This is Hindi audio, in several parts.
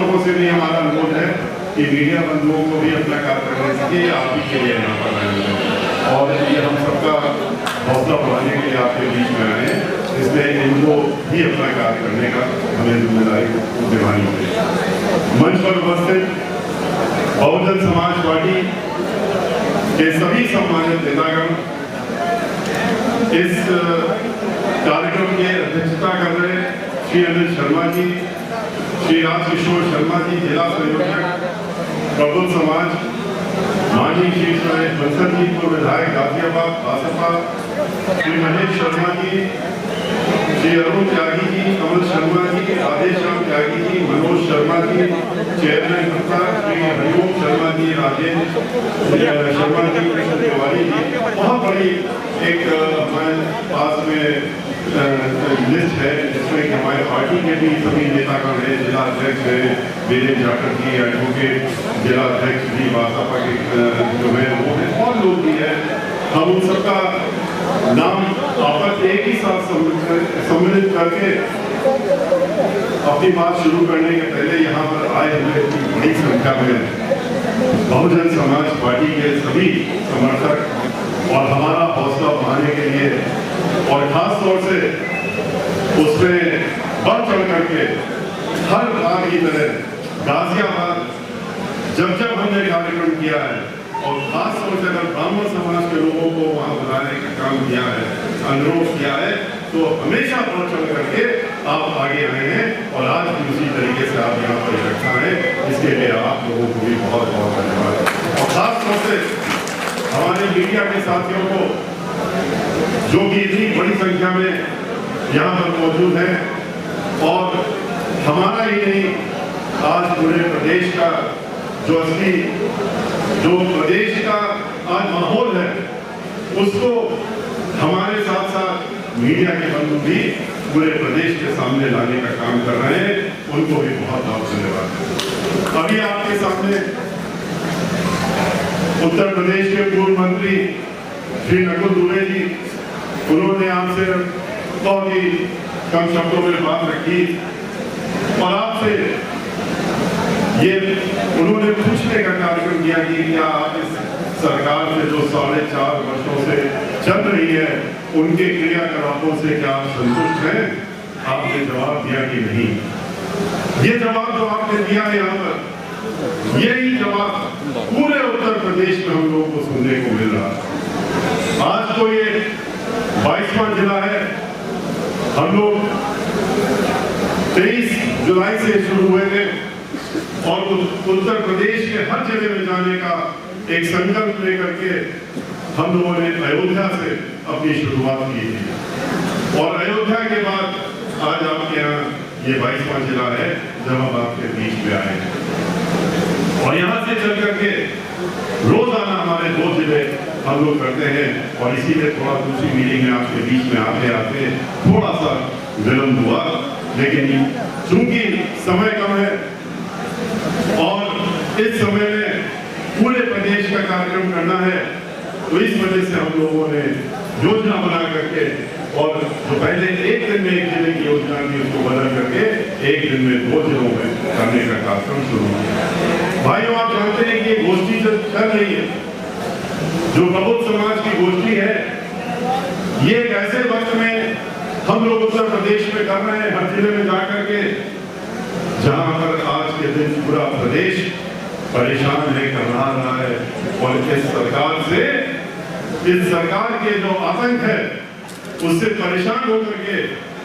लोगों से भी हमारा अनुरोध है कि मीडिया बंधुओं को भी अपना कार्य करने से आप ही के लिए यहाँ पर आए हैं और ये हम सबका हौसला बढ़ाने के लिए आपके बीच में आए हैं, इसलिए इनको भी अपना कार्य करने का हमें जिम्मेदारी निभानी है। मंच पर उपस्थित बहुजन समाज पार्टी के सभी सम्मानित नेतागण, इस कार्यक्रम की अध्यक्षता कर रहे श्री अनिल शर्मा जी, श्री राजकिशोर शर्मा जी जिला संयोजक प्रबुद्ध समाज, माननीय श्री बंसल जी पूर्व विधायक गाजियाबाद भाजपा, श्री महेश शर्मा जी, श्री अरुण त्यागी जी, कमल शर्मा जी, राधेश्याम त्यागी जी, मनोज शर्मा जी, चेयरमैन श्री हरिओम शर्मा जी, राजेंद्र शर्मा जी, कृष्ण तिवारी जी, बहुत बड़ी एक हमारे पास में लिस्ट है जिसमें कि हमारे पार्टी के भी सभी नेतागण हैं, जिला अध्यक्ष हैं वीरेंद्र जाटव जी, एडवोकेट जिला अध्यक्ष भी भाजपा के जो है वो हैं और लोग भी हैं। हम उन सबका नाम आपस एक ही साथ सम्मिलित करके अपनी बात शुरू करने के पहले यहाँ पर आए हुए बड़ी संख्या में बहुजन समाज पार्टी के सभी समर्थक और हमारा हौसला बढ़ाने के लिए और खास तौर से उसमें बढ़ चढ़ करके हर बार की तरह गाजियाबाद जब हमने कार्यक्रम किया है और खास तौर से अगर ब्राह्मण समाज के लोगों को वहां बुलाने का काम किया है, अनुरोध किया है, तो हमेशा बढ़ चढ़ करके आप आगे आए हैं और आज भी उसी तरीके से आप यहाँ पर इकट्ठा हैं, इसके लिए आप लोगों को भी बहुत बहुत धन्यवाद। और खास तौर से हमारे मीडिया के साथियों को जो कि इतनी बड़ी संख्या में यहाँ पर मौजूद है और हमारा ही नहीं आज पूरे प्रदेश का जो असली जो प्रदेश का आज माहौल है उसको हमारे साथ साथ मीडिया के बंधु भी पूरे प्रदेश के सामने लाने का काम कर रहे हैं, उनको भी बहुत बहुत धन्यवाद। अभी आपके सामने उत्तर प्रदेश के पूर्व मंत्री श्री नकुल दुबे जी, उन्होंने आपसे बहुत ही कम शब्दों में बात रखी और आपसे ये उन्होंने पूछने का कार्यक्रम किया कि क्या आप इस सरकार से जो 4.5 वर्षों से चल रही है उनके क्रियाकलापों से क्या आप संतुष्ट हैं? आपने जवाब दिया कि नहीं। ये जवाब जो आपने दिया है यहाँ पर, यही जवाब पूरे उत्तर प्रदेश में हम लोगों को सुनने को मिल रहा है। आज तो ये 22वां जिला है, हम लोग 23 जुलाई से शुरू हुए थे और उत्तर प्रदेश के हर जगह में जाने का एक संकल्प लेकर के हम लोगों ने अयोध्या से अपनी शुरुआत की थी और अयोध्या के बाद आज आपके यहाँ ये 22वां जिला है जब हम आपके बीच में आए और यहाँ से चल करके रोजाना हमारे 2 जिले हम लोग करते हैं और इसीलिए थोड़ा दूसरी मीटिंग में आपके बीच में आते आते थोड़ा सा विलंब हुआ, लेकिन चूंकि समय कम है और इस समय में पूरे प्रदेश का कार्यक्रम करना है तो इस वजह से हम लोगों ने योजना बना करके और जो पहले एक दिन में एक जिले की योजना थी उसको बदल करके एक दिन में 2 जिलों में करने का कार्यक्रम शुरू किया। भाइयों, आप जानते हैं कि गोष्ठी जो चल रही है, जो प्रबुद्ध समाज की गोष्ठी है, ये एक ऐसे वक्त में हम लोग उत्तर प्रदेश में कर रहे हैं, हर जिले में जाकर के, जहां पर आज के दिन पूरा प्रदेश परेशान है, घबरा रहा है और इस सरकार से, इस सरकार के जो आतंक है उससे परेशान होकर के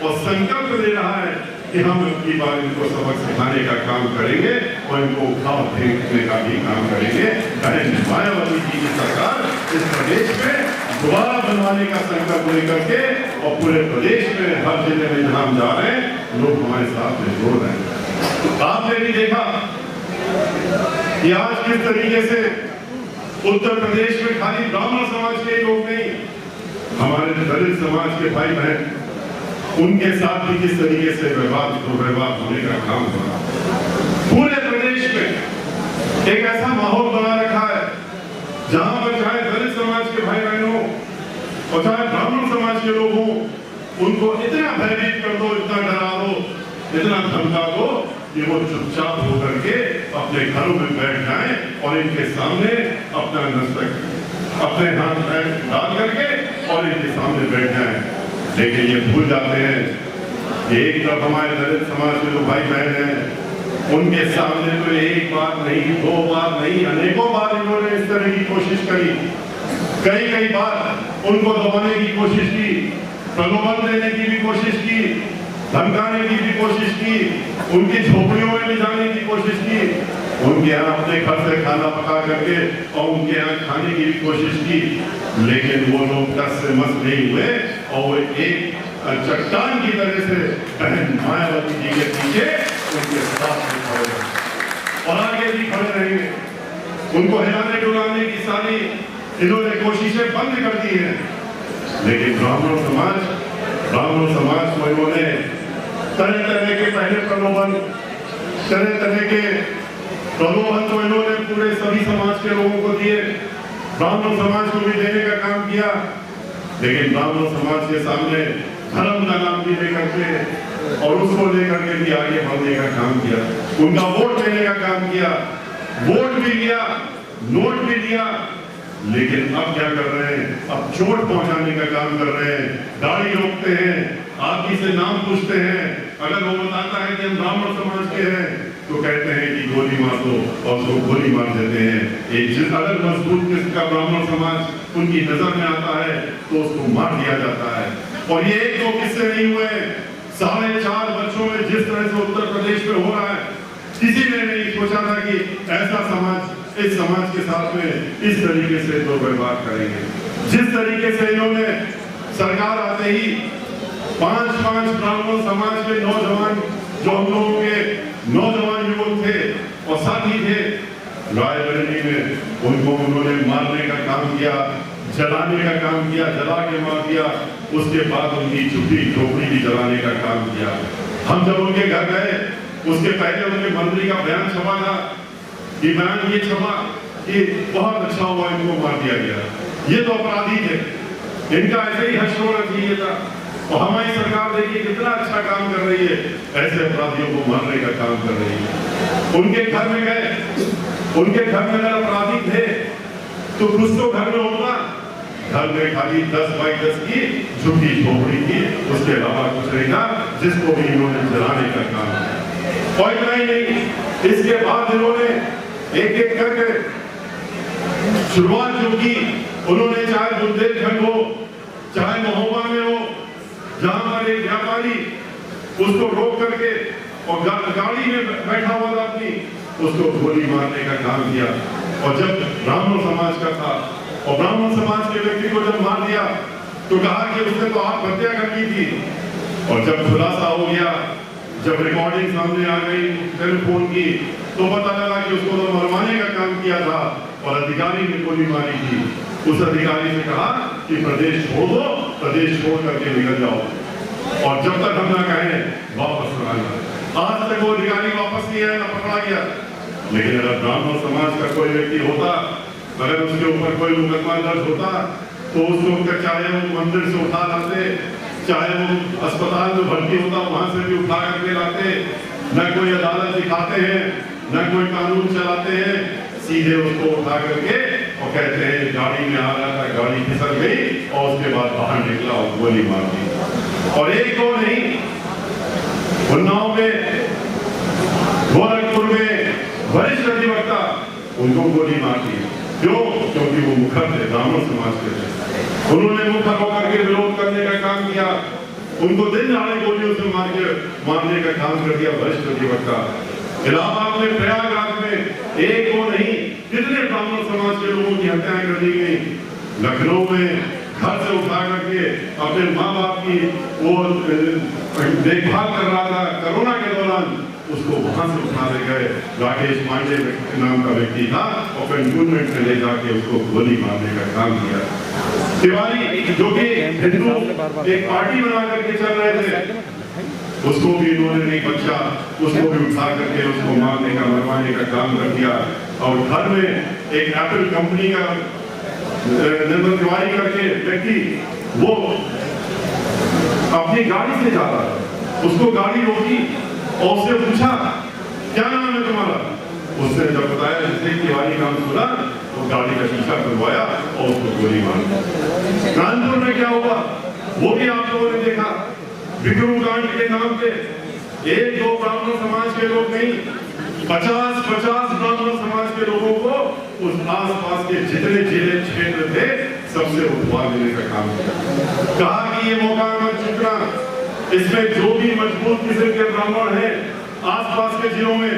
और संकल्प ले रहा है कि हम इनकी बार इनको सबक सिखाने का काम करेंगे और इनको उठाव फेंकने का भी काम करेंगे। बहन मायावती जी की सरकार इस प्रदेश में दोबारा बनवाने का संकल्प लेकर के और पूरे प्रदेश में हर जिले में जहां हम जा रहे हैं लोग हमारे साथ में जोड़ रहे हैं। आपने भी देखा कि आज किस तरीके से उत्तर प्रदेश में खाली ब्राह्मण समाज के लोग नहीं, हमारे दलित समाज के भाई बहन, उनके साथ भी किस तरीके से व्यवहार होने का काम हो रहा है। पूरे प्रदेश में एक ऐसा माहौल बना रखा है जहां पर चाहे दलित समाज के भाई बहन हो और चाहे ब्राह्मण समाज के लोग हों, उनको इतना भयभीत कर दो, इतना डरा दो, इतना धमका दो कि वो चुपचाप होकर के अपने घरों में बैठ जाएं और इनके सामने अपना अपने हाथ पैर डाल करके और इनके सामने बैठ जाएं। लेकिन ये भूल जाते हैं कि एक तरफ हमारे दलित समाज के जो भाई बहन हैं, उनके सामने तो एक बार नहीं, दो बार नहीं, अनेकों बार इन्होंने इस तरह की कोशिश करी। कई बार उनको दबाने की कोशिश की, प्रलोभन देने की भी कोशिश की, धमकाने की भी कोशिश की, उनकी झोपड़ियों में ले जाने की कोशिश की, उनके यहाँ अपने घर से खाना पका करके और उनके यहाँ खाने की भी कोशिश की। लेकिन वो लोग टस से मस नहीं हुए और वो एक चट्टान की तरह से बहन मायावती जी के पीछे उनके साथ में खड़े रहे और आगे भी खड़े रहेंगे। उनको हिलाने डुलाने की सारी इन्होंने कोशिशें बंद कर दी हैं। लेकिन ब्राह्मण समाज को इन्होंने तरह के पहले प्रलोभन, तरह के प्रलोभन तो इन्होंने पूरे सभी समाज के लोगों को दिए, ब्राह्मण समाज को भी देने का काम किया। लेकिन ब्राह्मण समाज के सामने धर्म का नाम भी लेकर के और उसको लेकर के भी आगे बढ़ने का काम किया, उनका वोट देने का काम किया, वोट भी लिया, नोट भी दिया। लेकिन अब क्या कर रहे हैं? अब चोट पहुंचाने का काम कर रहे हैं, गाड़ी रोकते हैं, आदमी से नाम पूछते हैं, अगर वो बताता है कि हम ब्राह्मण समाज के हैं तो कहते हैं कि गोली मार दो और उसको गोली मार देते हैं। अगर मजबूत किस्म का ब्राह्मण समाज उनकी नजर में आता है तो उसको मार दिया जाता है। और ये एक दो किस्से नहीं हुए, 4.5 वर्षों में जिस तरह से उत्तर प्रदेश में हो रहा है, किसी ने नहीं सोचा था कि ऐसा समाज इस समाज के साथ में इस तरीके से तो व्यवहार करेंगे। जिस तरीके से इन्होंने सरकार आते ही 5 ब्राह्मण समाज के नौजवान, जो हम लोगों के नौजवान युवक थे और साथी थे, रायबरेली में उनको उन्होंने मारने का काम किया, जलाने का काम किया, जला के मार दिया। उसके बाद उनकी झुग्गी झोपड़ी भी जलाने का काम किया। हम जब उनके घर गए, उसके पहले उनके मंत्री का बयान छपा था कि बयान ये छपा कि बहुत अच्छा हुआ इनको मार दिया गया, ये तो अपराधी थे, इनका ऐसे ही हश्र होना चाहिए था। और हमारी सरकार देखिए कितना अच्छा काम कर रही है, ऐसे अपराधियों को मारने का काम कर रही है। उनके घर में गए, उनके घर में अगर अपराधी थे तो कुछ तो घर में होता, घर में खाली 10 बाई 10 की झुग्गी झोपड़ी थी, उसके अलावा कुछ नहीं था, जिसको भी इन्होंने जलाने का काम किया। और इतना ही नहीं, इसके बाद इन्होंने एक एक करके शुरुआत जो की, उन्होंने चाहे बुंदेलखंड हो, चाहे महोबा में हो, जहां पर एक व्यापारी उसको रोक करके और गाड़ी में बैठा हुआ था अपनी, उसको गोली मारने का काम किया। और जब ब्राह्मण समाज का था और ब्राह्मण समाज के व्यक्ति को जब मार दिया तो कहा कि उसने तो आत्महत्या कर ली थी। और जब खुलासा हो गया, जब रिकॉर्डिंग सामने आ गई टेलीफोन की, तो पता लगा कि उसको तो मरवाने का काम किया था और अधिकारी ने गोली मारी थी। उस अधिकारी ने कहा कि प्रदेश छोड़ दो, प्रदेश छोड़ करके निकल जाओ और जब तक हम ना कहें वापस न आना। आज तक वो अधिकारी वापस नहीं आया, पकड़ा गया। लेकिन अगर ब्राह्मण समाज का कोई व्यक्ति होता, अगर उसके ऊपर कोई मुकदमा दर्ज होता तो उसको चाहे वो मंदिर से उठा लाते, चाहे वो अस्पताल में भर्ती होता वहां से भी उठा करके लाते। न कोई अदालत दिखाते हैं, न कोई कानून चलाते हैं, सीधे उसको उठा करके और कहते हैं गाड़ी में आ रहा था, गाड़ी फिसल गई और उसके बाद बाहर निकला और गोली मार दी। और एक दो नहीं, उन्नाव में, गोरखपुर में वरिष्ठ अधिवक्ता, उनको गोली मार दी। क्यों? क्योंकि वो मुखर थे, ब्राह्मण समाज के थे। उन्होंने मुखर होकर के विरोध करने का काम किया, उनको दिन दहाड़े गोलियों से मारने का काम कर दिया वरिष्ठ अधिवक्ता। इलाहाबाद में, प्रयागराज में एक दो नहीं, कितने ब्राह्मण समाज के लोगों की हत्याएं कर दी गई। लखनऊ में घर से उठा करके अपने माँ बाप की वो देखभाल कर रहा था कोरोना के दौरान, उसको वहां से उठा ले गए। राकेश पांडे नाम का व्यक्ति था और कंटोनमेंट में ले जाके उसको गोली मारने का काम किया। तिवारी जो कि हिंदू एक पार्टी बना करके चल रहे थे, उसको भी इन्होंने नहीं बचा, उसको भी उठा करके उसको मारने का, मरवाने का काम कर दिया। और घर में एक एप्पल कंपनी का निर्मल तिवारी करके व्यक्ति, वो अपनी गाड़ी से जा रहा था, उसको गाड़ी रोकी और उससे पूछा क्या नाम है तुम्हारा? उसने जब बताया जिसने तिवारी नाम सुना तो गाड़ी का शीशा खुलवाया और उसको गोली मार दी। कानपुर में क्या हुआ वो भी आप लोगों ने देखा। विक्रम कांड के नाम पे एक दो ब्राह्मण समाज के लोग नहीं, 50 ब्राह्मण समाज के लोगों को उस आसपास के जितने जिले क्षेत्र थे सबसे उठवा देने का काम किया। कहा कि ये मौका मत चूकना, इसमें जो भी मजबूत किस्म के ब्राह्मण हैं आसपास के जिलों में,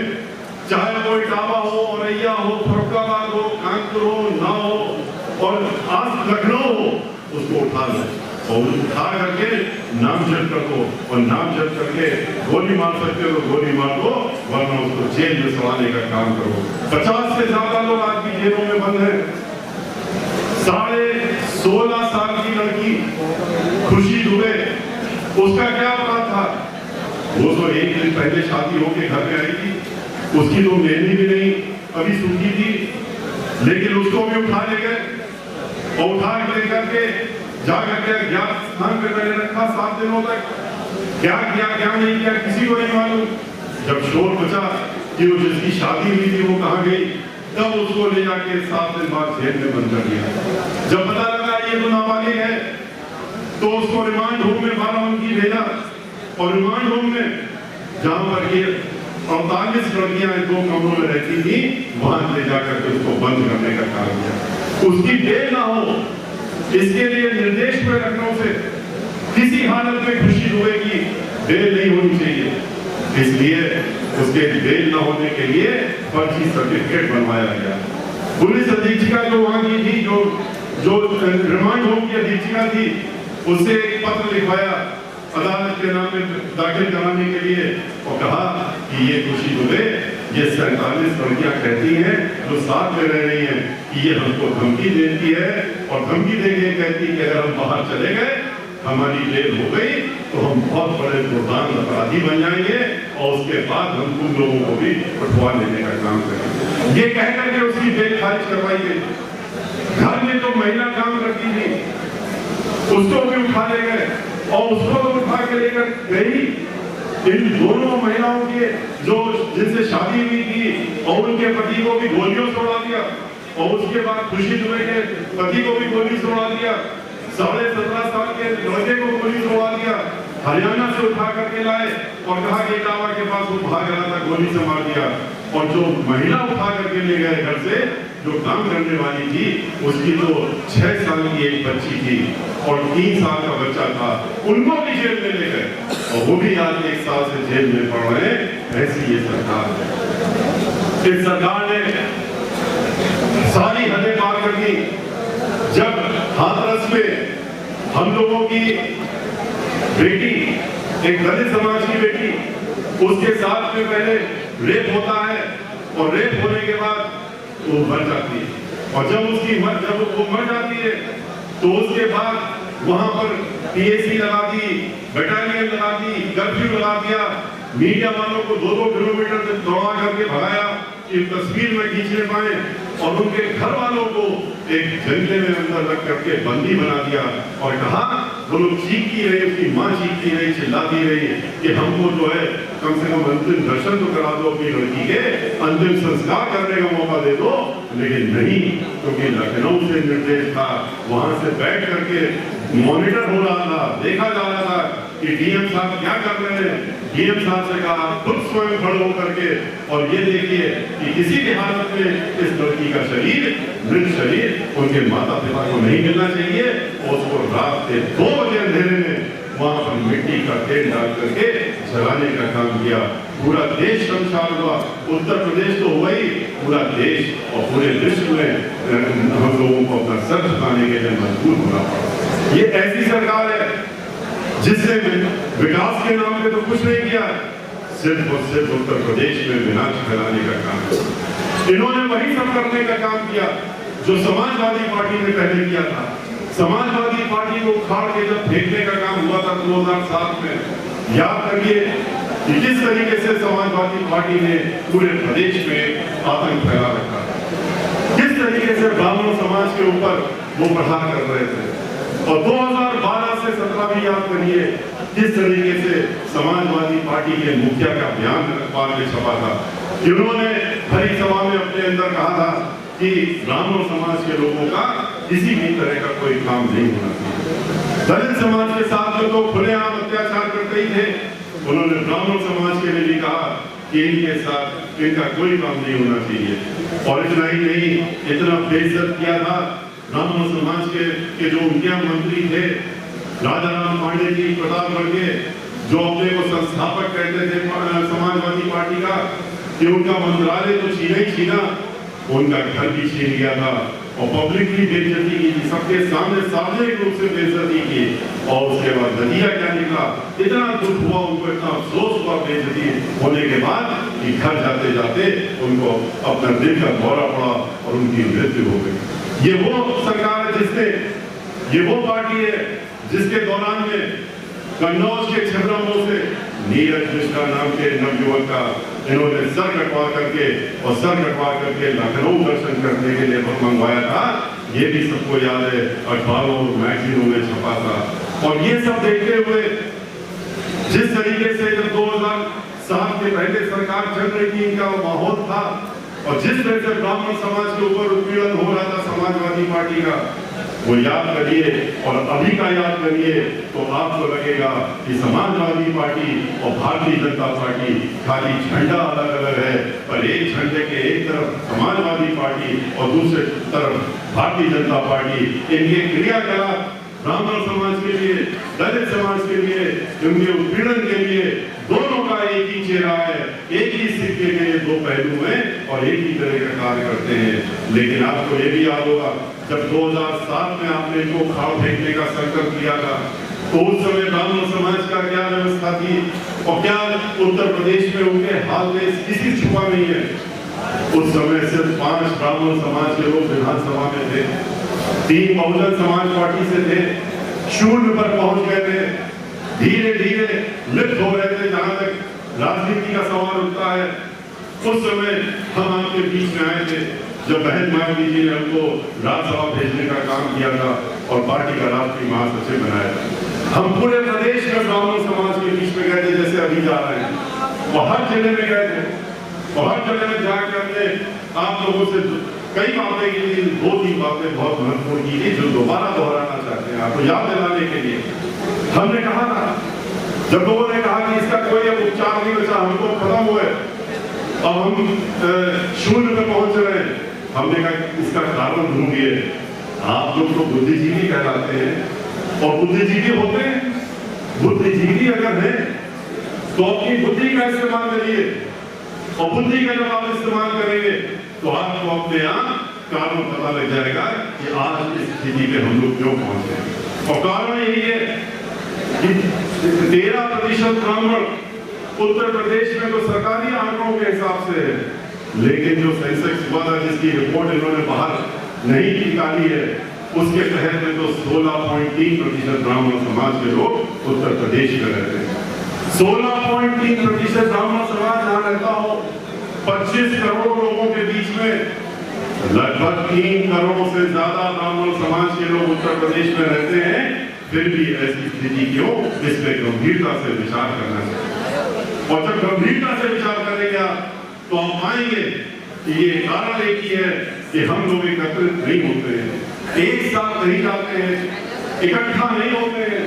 चाहे वो इटावा हो, औरैया हो, फरुखाबाद हो, कानपुर हो, ना हो और आज लखनऊ हो, उसको उठा लो और उठा करके नामजद कर दो और नामजद करके गोली मार सकते हो तो गोली मार दो, वरना उसको जेल में सवाने का काम करो। 50 से ज्यादा लोग आज भी जेलों में बंद हैं। 16.5 साल की लड़की खुशी दुबे, उसका क्या अपराध था? वो तो एक दिन पहले शादी होके घर में आई थी, उसकी तो मेहंदी भी नहीं अभी सूखी थी, लेकिन उसको भी उठा ले गए और उठा लेकर के जाकर के ज्ञात स्थान पे मैंने रखा 7 दिनों तक। क्या किया क्या नहीं किया किसी को नहीं मालूम। जब शोर मचा कि वो जिसकी शादी हुई थी वो कहाँ गई, तब उसको ले जाके 7 दिन बाद जेल में बंद कर दिया। जब पता लगा ये तो नाबालिग है तो उसको रिमांड होम में बाराबंकी भेजा और रिमांड होम में जहां पर ये 48 लड़कियां 2 कमरों में रहती थी वहां ले जाकर के उसको बंद करने का काम किया। उसकी बेल ना हो इसके लिए निर्देश में लखनऊ से किसी हालत में खुशी दुबे की बेल नहीं होनी चाहिए, इसलिए उसके बेल न होने के लिए फर्जी सर्टिफिकेट बनवाया गया। पुलिस अधीक्षिका जो वहां की थी, जो रिमांड होम की अधीक्षिका थी, उससे एक पत्र लिखवाया अदालत के नाम में दाखिल कराने के लिए और कहा कि ये खुशी दुबे ये 47 लड़कियां कहती हैं जो साथ में रह रही हैं कि ये हमको धमकी देती है और धमकी देके कहती है कि अगर हम बाहर चले गए हमारी जेल हो गई तो हम बहुत बड़े दुर्दान अपराधी बन जाएंगे और उसके बाद हम तुम लोगों को भी उठवा लेने का काम करेंगे। ये कह करके उसकी बेल खारिज करवाई गई। घर में जो महिला काम करती थी उसको भी उठा ले गए और उसको तो उठा के लेकर गई। इन दोनों महिलाओं के जो जिनसे शादी हुई थी और उनके पति को भी गोलियों से उड़ा दिया और उसके बाद खुशी दुबे के पति को भी गोली से उड़ा दिया। 17.5 साल के लड़के को गोली से उड़ा दिया। हरियाणा से उठा करके लाए और कहा कि इटावा के पास वो भाग रहा था, गोली से मार दिया। और जो महिला उठा करके ले गए घर से जो काम करने वाली थी उसकी तो 6 साल की एक बच्ची थी और 3 साल का बच्चा था, उनको भी जेल में ले गए और वो भी आज 1 साल से जेल में पड़ रहे हैं। ऐसी ये सरकार है। इस सरकार ने सारी हदें पार कर दी। जब हाथरस में हम लोगों की बेटी, एक दलित समाज की बेटी, उसके साथ में पहले रेप होता है और रेप होने के बाद वो मर जाती है और जब वो मर जाती है तो उसके बाद वहां पर पीएसी लगा दी, बटालियन लगा दी, कर्फ्यू लगा दिया, मीडिया वालों को 2-2 किलोमीटर तक दौड़ा करके भगाया कि तस्वीर में खींचने पाए और उनके घर वालों को एक जंगले में अंदर रख करके बंदी बना दिया और कहा, वो लोग चीखती रही, उसकी माँ चीखती रही, चिल्लाती रही कि हमको जो है कम से कम अंतिम दर्शन तो करा दो अपनी लड़की के, अंतिम संस्कार करने का मौका दे दो। लेकिन नहीं, क्योंकि लखनऊ से निर्देश था, वहां से बैठ करके मॉनिटर हो रहा था, देखा जा रहा था कि डीएम साहब क्या कर रहे हैं। डीएम साहब से कहा खुद स्वयं खड़े होकर के और ये देखिए कि किसी भी हालत में इस लड़की का शरीर, मृत शरीर उनके माता पिता को नहीं मिलना चाहिए और उसको रात के 2 बजे अंधेरे में वहां पर मिट्टी का तेल डाल करके जलाने का काम किया। पूरा देश शर्मसार हुआ। उत्तर प्रदेश तो हुआ ही, पूरा देश और पूरे विश्व में हम लोगों को अपना सर झुकाने के लिए मजबूर होना पड़ा। ये ऐसी सरकार है जिसने विकास के नाम पे तो कुछ नहीं किया, सिर्फ और सिर्फ उत्तर प्रदेश में विनाश फैलाने का काम किया। इन्होंने वही सब करने का काम किया जो समाजवादी पार्टी ने पहले किया था। समाजवादी पार्टी को उखाड़ के जब फेंकने का काम हुआ था 2007 में, याद करिए कि किस तरीके से समाजवादी पार्टी ने पूरे प्रदेश में आतंक फैला रखा, किस तरीके से ब्राह्मण समाज के ऊपर वो प्रहार कर रहे थे। और 2012 से 17 भी याद करिए किस तरीके से समाजवादी पार्टी के मुखिया का बयान अखबार में छपा था उन्होंने भरी सभा में अपने अंदर कहा था कि ब्राह्मण समाज के लोगों का किसी भी तरह का कोई काम नहीं होना चाहिए। दलित समाज के साथ में तो खुलेआम अत्याचार करते ही थे, उन्होंने ब्राह्मण समाज के लिए भी कहा कि इनके साथ इनका कोई काम नहीं होना चाहिए। और इतना ही नहीं, इतना बेइज्जत किया था ब्राह्मण समाज के जो उनके मंत्री थे राजाराम पांडे जी प्रतापगढ़ के, जो अपने को संस्थापक कहते थे समाजवादी पार्टी का, कि उनका मंत्रालय तो छीना ही छीना, उनका घर भी छीन गया था और पब्लिकली बेइज्जती की, सबके सामने सार्वजनिक रूप से बेइज्जती की। और उसके बाद नतीजा क्या निकला, इतना दुख हुआ उनको, इतना अफसोस हुआ बेइज्जती होने के बाद कि घर जाते जाते उनको अपना दिल का दौरा पड़ा और उनकी मृत्यु हो गई। ये वो सरकार है ये वो पार्टी है जिसके दौरान में कन्नौज के छिबरामऊ से नीरज मिश्रा नाम के नवयुवक का इन्होंने सर कटवा करके लखनऊ दर्शन करने के लिए मंगवाया था। ये भी सबको याद है, अखबारों और मैगजीनों में छपा था। और ये सब देखते हुए जिस तरीके से जब 2007 के पहले सरकार चल रही थी, इनका माहौल था, और जिस तरह से ब्राह्मण समाज के ऊपर उत्पीड़न हो रहा था समाजवादी पार्टी का, वो याद करिए और अभी का याद करिए तो आपको लगेगा कि समाजवादी पार्टी और भारतीय जनता पार्टी खाली झंडा अलग अलग है, पर एक झंडे के एक तरफ समाजवादी पार्टी और दूसरे तरफ भारतीय जनता पार्टी। इनके क्रियाकलाप ब्राह्मण समाज के लिए, दलित समाज के लिए, उनके उत्पीड़न के लिए दोनों का एक ही चेहरा है, एक ही सिक्के के ये दो पहलू हैं और एक ही तरह का कार्य करते हैं। लेकिन आपको ये भी याद होगा जब 2007 में आपने इनको खाड़ फेंकने का संकल्प लिया था, तो उस समय ब्राह्मण समाज का क्या व्यवस्था थी और क्या उत्तर प्रदेश में उनके हाल में किसी छुपा नहीं है। उस समय सिर्फ 5 ब्राह्मण समाज के लोग विधानसभा में थे, 3 बहुजन समाज पार्टी से थे, 0 पर पहुंच गए थे, धीरे धीरे लिप्त हो रहे थे। जहां तक राजनीति का सवाल उठता है, उस समय हम आपके बीच में आए थे जब बहन मायावती जी ने हमको राज्यसभा भेजने का काम किया था और पार्टी का राष्ट्रीय महासचिव बनाया था। हम पूरे प्रदेश में ब्राह्मण समाज के बीच में गए थे, जैसे अभी जा रहे हैं, और हर जिले में गए थे और हर जगह में जाकर हमने आप लोगों से कई बातें की थी। 2-3 बातें बहुत महत्वपूर्ण की थी जो दोबारा दोहराना चाहते हैं आपको याद दिलाने के लिए। हमने कहा था, जब लोगों ने कहा कि इसका कोई अब उपचार नहीं बचा, हमको खत्म हुए, अब हम 0 पे पहुंच रहे हैं, हमने कहा इसका कारण ढूंढिए। आप लोग तो बुद्धिजीवी कहलाते हैं और बुद्धिजीवी होते हैं, बुद्धिजीवी अगर है तो अपनी बुद्धि का इस्तेमाल करिए, और बुद्धि का जब आप इस्तेमाल करेंगे तो आपको अपने आप कारण पता लग जाएगा कि आज इस स्थिति पे हम लोग क्यों पहुंचे। और कारण यही है कि 13% ब्राह्मण उत्तर प्रदेश में तो सरकारी आंकड़ों के हिसाब से है, लेकिन जो सेंसेक्स हुआ था जिसकी रिपोर्ट इन्होंने बाहर नहीं निकाली है, उसके तहत में तो 16.3% ब्राह्मण समाज के लोग उत्तर प्रदेश में रहते हैं। 16.3% ब्राह्मण समाज जहां रहता हो, 25 करोड़ लोगों के बीच में लगभग 3 करोड़ से ज्यादा ब्राह्मण समाज के लोग उत्तर प्रदेश में रहते हैं, फिर भी ऐसी स्थिति क्यों, इस पे गंभीरता से विचार करना चाहिए। और जब गंभीरता से विचार करेंगे तो हम पाएंगे कि ये कारण एक ही है कि हम लोग एकत्रित नहीं होते हैं, एक साथ नहीं जाते हैं, इकट्ठा नहीं होते हैं,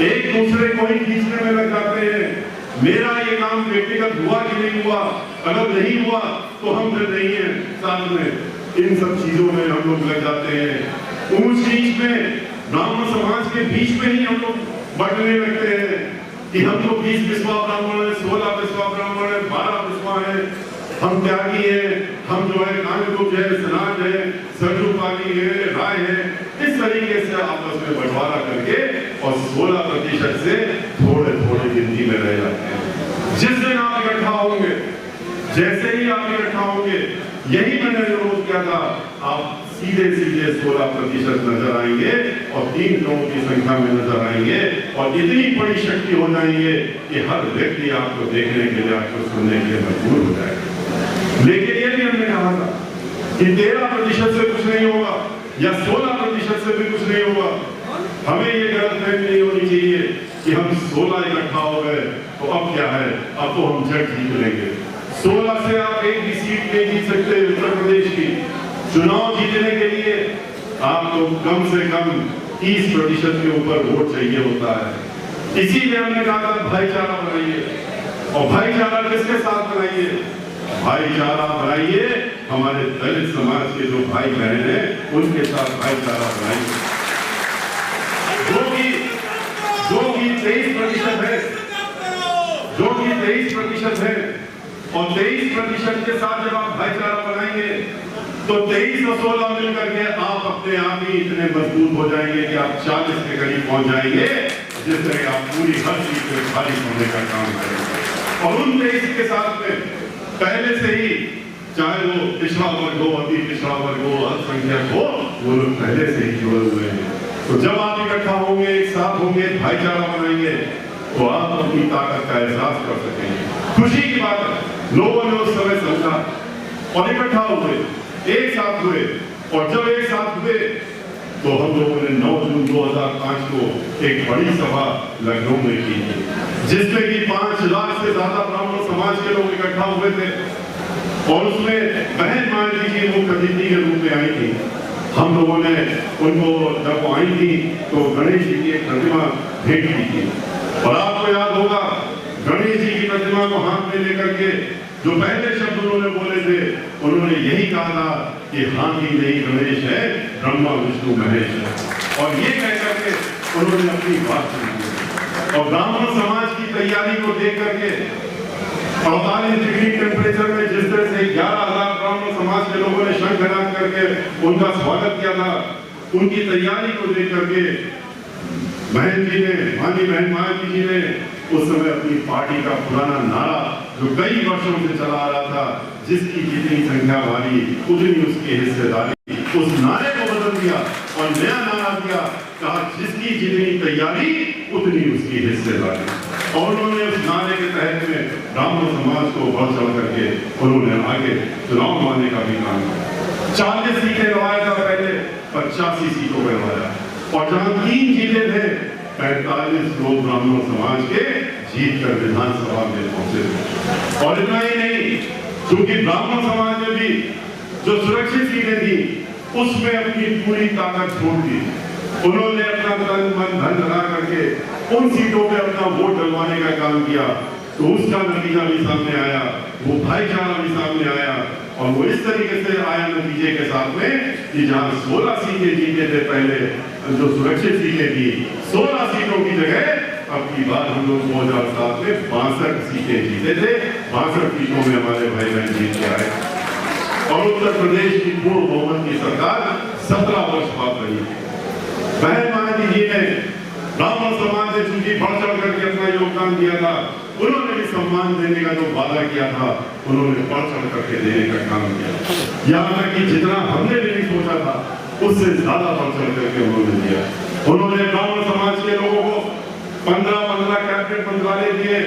एक दूसरे को ही खींचने में लग जाते हैं। मेरा ये काम व्यक्तिगत हुआ कि नहीं हुआ, अगर नहीं हुआ तो हम फिर नहीं है साथ में। इन सब चीजों में हम लोग लग जाते हैं। ऊंच नीच में ब्राह्मण समाज के बीच में ही हम लोग बढ़ने लगते हैं कि हम तो 20 बिस्वा ब्राह्मण है, 16 बिस्वा ब्राह्मण है, 12 बिस्वा है, हम त्यागी है, हम जो है कांगुज है, सनाज है, सरजूपाली है, राय है। इस तरीके से आपस में बंटवारा करके और 16% से थोड़े थोड़े गिनती में रह जाते हैं। जिस दिन आप इकट्ठा होंगे, जैसे ही आप इकट्ठा होंगे, यही मैंने विरोध किया था, आप सीधे 16% नजर आएंगे और 3 करोड़ की संख्या में नजर आएंगे और इतनी बड़ी शक्ति हो जाएंगे कि हर व्यक्ति आपको देखने के लिए, आपको सुनने के लिए मजबूर हो जाएगा। लेकिन ये भी हमने कहा था कि 13% से कुछ नहीं होगा या 16% से भी कुछ नहीं होगा। हमें ये गलतफहमी नहीं होनी चाहिए कि हम 16 इकट्ठा हो गए तो अब क्या है, अब तो हम जट जीत लेंगे। 16 से आप एक भी सीट नहीं जीत सकते उत्तर प्रदेश की। चुनाव जीतने के लिए आपको कम से कम 30% के ऊपर वोट चाहिए होता है। इसीलिए हमने कहा था भाईचारा बनाइए, और भाईचारा किसके साथ बनाइए? भाईचारा बनाइए हमारे दलित समाज के जो भाई बहन हैं उनके साथ भाईचारा बनाइए, जो कि 23% है, जो कि 23% है। और 23% के साथ जब आप भाईचारा बनाएंगे तो 23 और 16 मिलकर के आप अपने आप ही इतने मजबूत हो जाएंगे कि आप 40 के करीब पहुंच जाएंगे, जिससे आप पूरी हर चीज पे भारी होने का काम करेंगे। और उन 23 के साथ में पहले से ही, चाहे वो पिछड़ा वर्ग हो, अति पिछड़ा वर्ग हो, अल्पसंख्यक हो, वो लोग पहले से ही जुड़े हुए हैं। तो जब आप इकट्ठा होंगे, एक साथ होंगे, भाईचारा बनाएंगे, तो आप अपनी ताकत का एहसास कर सकेंगे। खुशी की बात है, लोगों ने उस समय समझा और इकट्ठा हुए, एक साथ हुए। और जब एक साथ हुए तो हम लोगों ने 9 जून 2005 को एक बड़ी सभा लखनऊ में की, जिसमें कि 5 लाख से ज्यादा ब्राह्मण समाज के लोग इकट्ठा हुए थे। और उसमें बहन मायावती जी मुख्य अतिथि के रूप में आई थी। हम लोगों ने उनको जब वो आई थी तो गणेश जी की एक प्रतिमा भेंट की थी। और आपको याद होगा, गणेश जी की प्रतिमा को हाथ में लेकर के जो पहले शब्द उन्होंने बोले थे, उन्होंने यही कहा था कि हाथी नहीं गणेश है, ब्रह्मा विष्णु महेश है। और ये कहकर के उन्होंने अपनी बात सुनी। और ब्राह्मण समाज की तैयारी को देख करके 48 डिग्री टेम्परेचर में जिस तरह से 11,000 ब्राह्मण समाज के लोगों ने शंखनाद करके उनका स्वागत किया था, उनकी तैयारी को देख करके बहन जी ने, माननीय बहन मायावती जी ने उस समय अपनी पार्टी का पुराना नारा जो कई वर्षों से चला आ रहा था, जिसकी जितनी संख्या भारी उतनी उसकी हिस्सेदारी, उस नारे को बदल दिया और नया नारा दिया, कहा जिसकी जितनी तैयारी उतनी उसकी हिस्सेदारी। और उन्होंने उस नारे के तहत में ब्राह्मण समाज को बढ़ चढ़ करके उन्होंने आगे चुनाव मानने का भी काम किया। 40 सीटें लड़वाया था, पहले 85 सीटों पर लड़वाया। और जहां 3 जीते थे, 45 लोग ब्राह्मण समाज के जीत कर विधानसभा में पहुंचे थे। और इतना ही नहीं, क्योंकि ब्राह्मण समाज में भी जो सुरक्षित सीटें थी उसमें अपनी पूरी ताकत छोड़ दी। उन्होंने अपना तन मन धन लगा करके उन सीटों पे अपना वोट डलवाने का काम किया। तो उसका नतीजा भी सामने आया, वो भाईचारा भी सामने आया। और वो इस तरीके से आया नतीजे के साथ में कि जहां 16 सीटें जीते थे पहले, जो सुरक्षित सीटें थी, 16 सीटों की जगह अब की बार हम लोग 2007 में 62 सीटें जीते थे। 62 सीटों में हमारे भाई बहन जीत के आए। और उत्तर प्रदेश की पूर्ण बहुमत की सरकार 17 वर्ष बाद रही। बहन मायावती जी ने ब्राह्मण समाज ने चूंकि बढ़ चढ़ करके अपना योगदान दिया था, उन्होंने भी सम्मान देने का जो वादा किया था, उन्होंने बढ़ चढ़ करके देने का काम किया। यहाँ तक कि जितना हमने भी नहीं सोचा था, उससे ज्यादा बढ़ चढ़ करके उन्होंने दिया। उन्होंने ब्राह्मण समाज के लोगों को 15 कैबिनेट मंत्रालय दिए,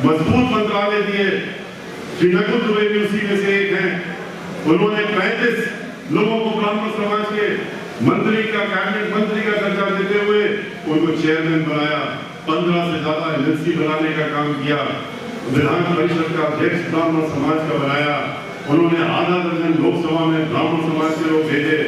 मजबूत मंत्रालय दिए। श्री नकुल दुबे भी उसी में से एक हैं। उन्होंने 35 लोगों को ब्राह्मण समाज के मंत्री का, कैबिनेट मंत्री का दर्जा देते हुए उनको चेयरमैन बनाया। 15 से ज्यादा एमएलसी बनाने का काम किया। विधान परिषद का अध्यक्ष ब्राह्मण समाज का बनाया। उन्होंने आधा दर्जन लोकसभा में ब्राह्मण समाज के लोग भेजे।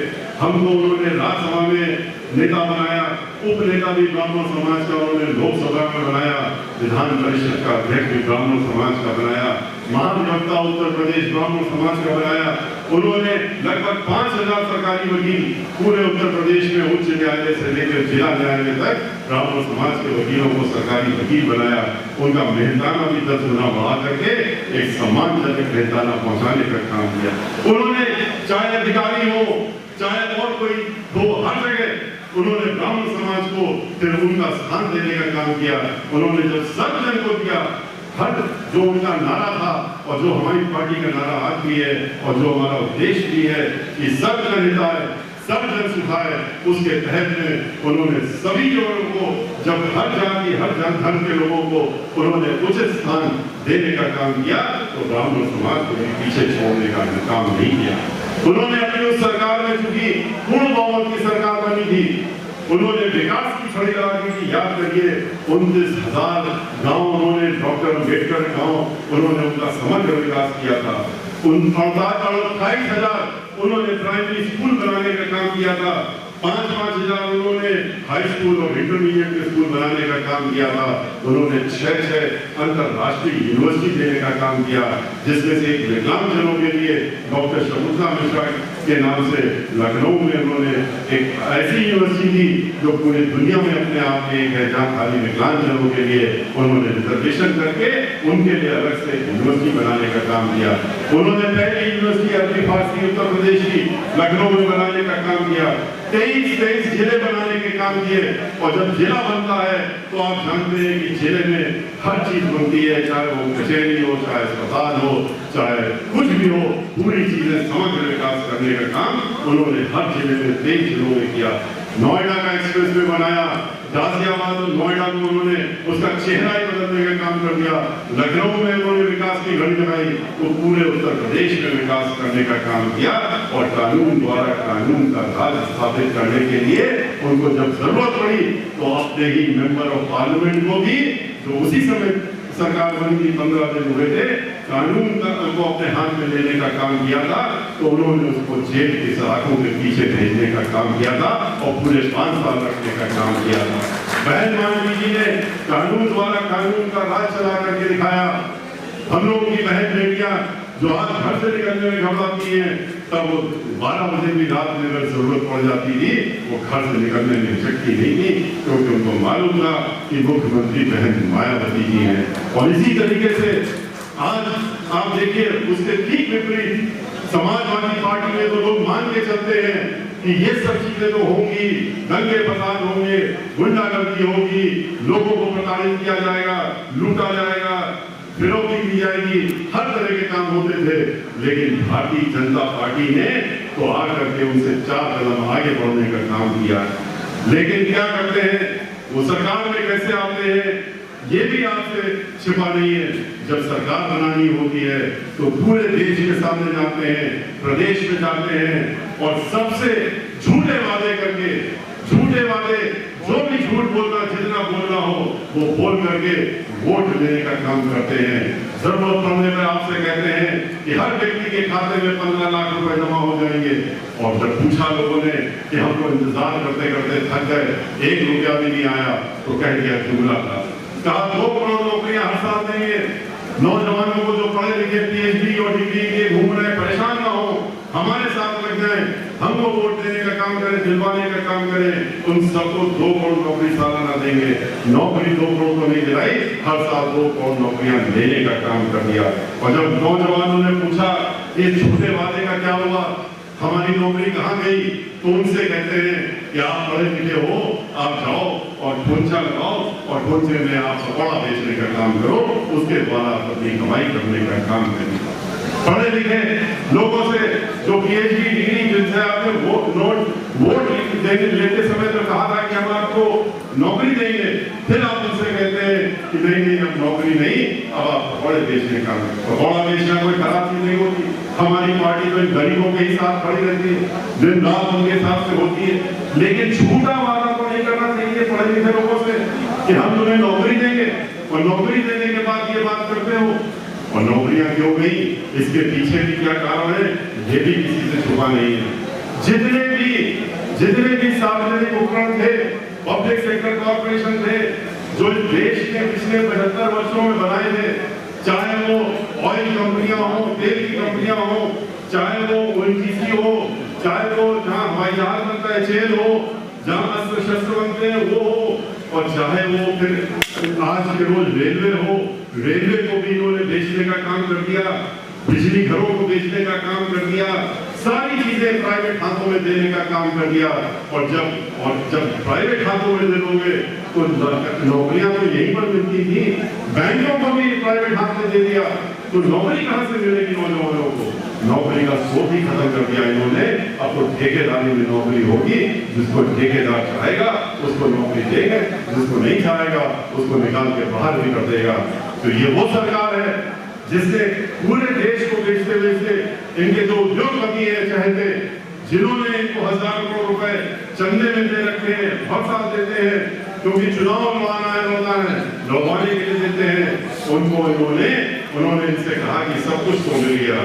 हमको उन्होंने राज्यसभा में नेता बनाया, उप नेता भी ब्राह्मण समाज का उन्होंने लोकसभा में बनाया। विधान परिषद का अध्यक्ष भी ब्राह्मण समाज का बनाया। महाधिवक्ता उत्तर प्रदेश ब्राह्मण समाज का बनाया। उन्होंने लगभग 5000 सरकारी वकील पूरे उत्तर प्रदेश में उच्च न्यायालय से लेकर जिला न्यायालय तक ब्राह्मण समाज के वकीलों को सरकारी वकील बनाया। उनका मेहनताना भी 10 गुना बढ़ा करके एक सम्मानजनक मेहनताना पहुंचाने का काम किया। उन्होंने चाहे अधिकारी हो, चाहे और कोई हो, हर जगह उन्होंने ब्राह्मण समाज को फिर उनका स्थान देने का काम किया। उन्होंने जब सर्वजन को दिया, हर जो उनका नारा था और जो हमारी पार्टी का नारा आज भी है और जो हमारा उद्देश्य भी है कि सर्वजन हिता है, सर्वजन सुखा है, उसके तहत में उन्होंने सभी लोगों को, जब हर जाति, हर धर्म के लोगों को उन्होंने उचित स्थान देने का काम किया, तो ब्राह्मण समाज को भी पीछे छोड़ने का काम नहीं किया। उन्होंने अपनी उस सरकार में, चूंकि पूर्ण बहुमत की सरकार बनी थी, उन्होंने विकास की छड़ी लगा दी। याद करिए 29,000 गांव उन्होंने, डॉक्टर अम्बेडकर गांव उन्होंने उनका समग्र विकास किया था। 28,000 उन्होंने प्राइमरी स्कूल बनाने का काम किया था। 5,000 उन्होंने हाई स्कूल और इंटरमीडिएट के स्कूल बनाने का काम किया था। उन्होंने 6 अंतरराष्ट्रीय यूनिवर्सिटी देने का काम किया, जिसमें से एक विकलांगजनों के लिए डॉक्टर शकुंतला मिश्रा के नाम से लखनऊ में उन्होंने एक ऐसी यूनिवर्सिटी दी जो पूरी दुनिया में अपने आप में एक है, जहाँ खाली विकलांगजनों के लिए उन्होंने रिजर्वेशन करके उनके लिए अलग से यूनिवर्सिटी बनाने का काम किया। उन्होंने पहली यूनिवर्सिटी अरबी फारसी उत्तर प्रदेश की लखनऊ में बनाने का काम किया। 23 जिले बनाने के काम किए। और जब जिला बनता है तो आप जानते हैं कि जिले में हर चीज बनती है, चाहे वो कचहरी हो, चाहे अस्पताल हो, चाहे कुछ भी हो, पूरी चीजें समग्र विकास करने का काम उन्होंने हर जिले में 23 जिलों में किया। नोएडा का एक्सप्रेस वे बनाया, गाजियाबाद और नोएडा को उन्होंने उसका चेहरा ही बदलने का काम कर दिया। लखनऊ में उन्होंने विकास की घड़ी लगाई तो पूरे उत्तर प्रदेश में विकास करने का काम किया। और कानून द्वारा कानून का राज स्थापित करने के लिए उनको जब जरूरत पड़ी तो अपने ही मेंबर ऑफ पार्लियामेंट को भी, जो उसी समय सरकार बनी थी 15 दिन हुए थे, कानून को अपने हाथ में लेने का काम किया था, तो उन्होंने उसको जेल की सलाखों के पीछे भेजने का काम किया था और पूरे 5 साल रखने का काम किया था। बहन मानवी जी ने कानून द्वारा कानून का राज चला करके दिखाया। हम लोगों की बहन बेटियां जो आज घर से निकलने में घबराती हैं, तब वो 12 बजे भी रात में अगर जरूरत पड़ जाती थी वो घर से निकलने में हिचकती नहीं थी, क्योंकि उनको मालूम था कि मुख्यमंत्री बहन मायावती जी हैं। और इसी तरीके से आज आप देखिए उसके ठीक विपरीत समाजवादी पार्टी में तो लोग मान के चलते हैं कि ये सब चीजें तो होंगी, दंगे फसाद होंगे, गुंडागर्दी होगी, लोगों को प्रताड़ित किया जाएगा, लूटा जाएगा, फिरौती दी जाएगी, हर तरह के काम होते थे। लेकिन भारतीय जनता पार्टी ने तो आकर के उनसे 4 कदम आगे बढ़ने का काम किया। लेकिन क्या करते हैं वो, सरकार में कैसे आते हैं ये भी आपसे छिपा नहीं है। जब सरकार बनानी होती है तो पूरे देश के सामने जाते हैं, प्रदेश में जाते हैं और सबसे झूठे वादे करके, झूठे वादे, जो भी झूठ बोलना, जितना बोलना हो वो बोल करके वोट लेने का काम करते हैं। जरूरत पड़ने पर आपसे कहते हैं कि हर व्यक्ति के खाते में 15 लाख रुपए जमा हो जाएंगे। और जब पूछा लोगों ने कि हमको इंतजार करते करते थक गए, 1 रुपया भी नहीं आया, तो कह दिया जुमला था। कहा 2 करोड़ नौकरियां हर साल देंगे। नौजवानों को जो पढ़े लिखे PhD और डिग्री के घूम रहे परेशान ना हो, हमारे साथ लग जाए, हमको वोट देने का काम करें, दिलवाने का काम करें, उन सबको 2 करोड़ नौकरी सालाना देंगे। नौकरी 2 करोड़ तो नहीं दिलाई, हर साल 2 करोड़ नौकरियां देने का काम कर दिया। और जब नौजवानों ने पूछा इस झूठे वादे का क्या हुआ, हमारी नौकरी कहाँ गई, तो उनसे कहते हैं कि आप पढ़े लिखे हो, आप जाओ और ढोंचा लगाओ और ढोंचे में आप पकौड़ा बेचने का काम करो, उसके द्वारा अपनी कमाई करने का काम करें। पढ़े लिखे लोगों से जो PhD डिग्री जिनसे आपने वोट लेते समय तो कहा था कि हम आपको नौकरी देंगे, फिर आप उनसे कहते हैं कि नहीं अब नौकरी नहीं, अब आप पकौड़े बेचने का। पकौड़ा बेचना कोई खराब चीज नहीं होती। हमारी पार्टी तो गरीबों के ही साथ खड़ी रहती है, दिन रात उनके साथ से होती है। लेकिन झूठा वादा तो नहीं करना चाहिए पढ़े लिखे लोगों से कि हम तुम्हें नौकरी देंगे, और नौकरी देने के बाद ये बात करते हो। और नौकरियां क्यों गई, इसके पीछे भी क्या कारण है, ये भी किसी से छुपा नहीं है। जितने भी सार्वजनिक उपक्रम थे, पब्लिक सेक्टर कॉर्पोरेशन थे, जो इस देश ने पिछले 75 वर्षों में बनाए थे, चाहे वो ऑयल कंपनियां हो, तेल की कंपनियां हो, चाहे वो ONGC हो, चाहे वो जहाँ हवाई जहाज बनता है चेल हो, जहाँ अस्त्र शस्त्र बनते हैं वो हो, और चाहे वो फिर आज के रोज रेलवे हो, रेलवे को भी इन्होंने बेचने का काम कर दिया, बिजली घरों को बेचने का काम कर दिया, सारी चीजें प्राइवेट हाथों में देने का काम कर दिया। और जब प्राइवेट हाथों में दे दोगे तो नौकरियां तो यहीं पर मिलती थी, बैंकों को भी प्राइवेट हाथ में दे दिया, तो नौकरी कहां से मिलेगी नौजवानों को। नौकरी का स्कोप ही खत्म कर दिया इन्होंने। अब तो ठेकेदारी में नौकरी होगी, जिसको ठेकेदार चाहेगा उसको नौकरी देंगे, जिसको नहीं चाहेगा उसको निकाल के बाहर भी कर देगा। तो ये वो सरकार है जिसने पूरे देश को बेचते बेचते इनके जो उद्योगपति है चहेते, जिन्होंने इनको 1000 करोड़ रुपए चंदे में दे रखे हैं, बहुत साथ देते हैं, क्योंकि चुनाव लड़वाना है, लड़वाने के लिए देते हैं उनको। उन्होंने इनसे कहा कि सब कुछ तो मिल गया,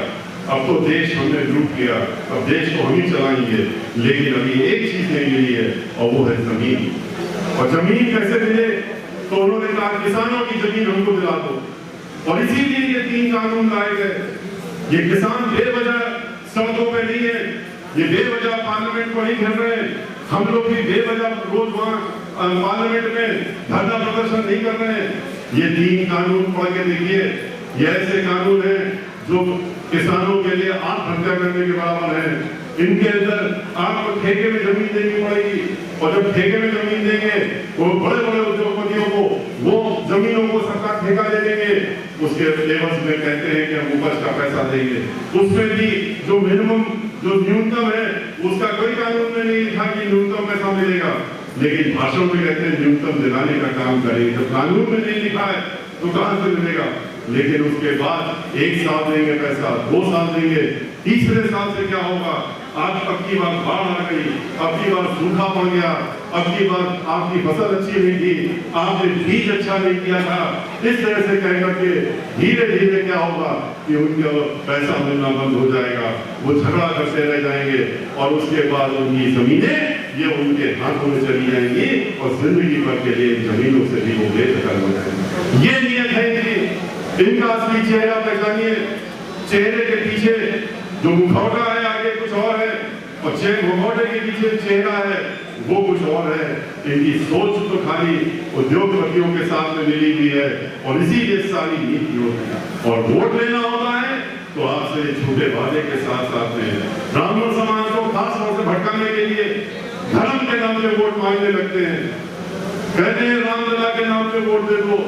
अब तो देश हमने लूट लिया, अब देश को हम ही चलाएंगे, लेकिन अभी एक चीज नहीं मिली है और वो है जमीन। और जमीन कैसे मिले? तो उन्होंने कहा किसानों की जमीन हमको दिला दो, और इसीलिए ये 3 कानून लाए गए। ये किसान बेवजह सड़कों पे नहीं है, ये बेवजह पार्लियामेंट को नहीं घेर रहे, हम लोग भी बेवजह रोज वहां पार्लियामेंट में धरना प्रदर्शन नहीं कर रहे हैं। ये 3 कानून पढ़ के देखिए, ये ऐसे कानून है जो किसानों के लिए आत्महत्या करने के बराबर है। इनके अंदर आपको ठेके में जमीन देनी पड़ेगी, और जब ठेके में जमीन देंगे वो बड़े बड़े उद्योगपतियों को वो जमीनों को सरकार ठेका दे देंगे, उसके एवज में कहते हैं कि हम उपज का पैसा देंगे। उसमें भी जो मिनिमम जो न्यूनतम है उसका कोई कानून में नहीं लिखा कि न्यूनतम पैसा मिलेगा, लेकिन भाषण में कहते हैं न्यूनतम दिलाने का काम करेंगे। जब कानून में नहीं लिखा है तो कहां से मिलेगा? लेकिन उसके बाद 1 साल देंगे पैसा, 2 साल देंगे, तीसरे साल से क्या होगा? आज अब की बार बाढ़ आ गई, अब की बार सूखा पड़ गया, अब की बार आपकी फसल अच्छी नहीं थी, आपने बीज अच्छा नहीं किया था, इस तरह से कह करके धीरे धीरे क्या होगा कि उनको पैसा मिलना बंद हो जाएगा, वो झगड़ा करते रह जाएंगे, और उसके बाद उनकी जमीनें ये उनके हाथों में चली जाएंगी, और जिंदगी भर के लिए जमीनों से भी वो बेदखल हो जाएंगे। ये नियत है इनका असली चेहरा पहचानिए। चेहरे के पीछे जो मुखौटा है आगे कुछ और है, और मुखौटे के पीछे चेहरा है वो कुछ और है। इनकी सोच तो खाली उद्योगपतियों के साथ में मिली हुई है, और इसीलिए सारी नीति होती है। और वोट लेना होता है तो आपसे झूठे वादे के साथ साथ में ब्राह्मण समाज को खास तौर से भटकाने के लिए धर्म के नाम पे वोट मांगने लगते हैं। कहते हैं रामलला के नाम पे वोट दे दो।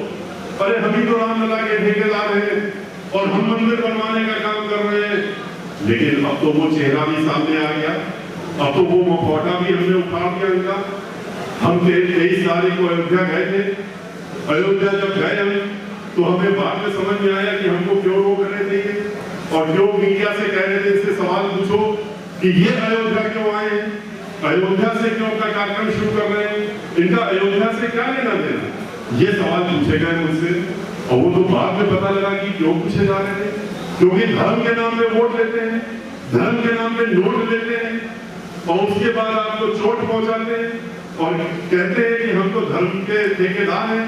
अरे हम ही तो रामलला के ठेकेदार हैं, और हम मंदिर बनवाने का काम कर रहे हैं। लेकिन अब तो वो चेहरा भी सामने आ गया, अब तो वो मुखौटा भी हमने उखाड़ दिया इनका। हम 23 तारीख को अयोध्या गए थे। अयोध्या जब गए हम, तो हमें बाद में समझ में आया कि हमको क्यों रोक रहे थे, और जो मीडिया से कह रहे थे इससे सवाल पूछो कि ये अयोध्या क्यों आए हैं, अयोध्या से क्यों का कार्यक्रम शुरू कर रहे हैं, इनका अयोध्या से क्या लेना देना, ये सवाल पूछे गए मुझसे। और वो तो बाद में पता लगा कि क्यों पूछे जा रहे थे, क्योंकि धर्म के नाम पे वोट लेते हैं, धर्म के नाम पे नोट लेते हैं, और उसके बाद आपको चोट पहुंचाते हैं, और कहते हैं कि हम तो धर्म के ठेकेदार हैं।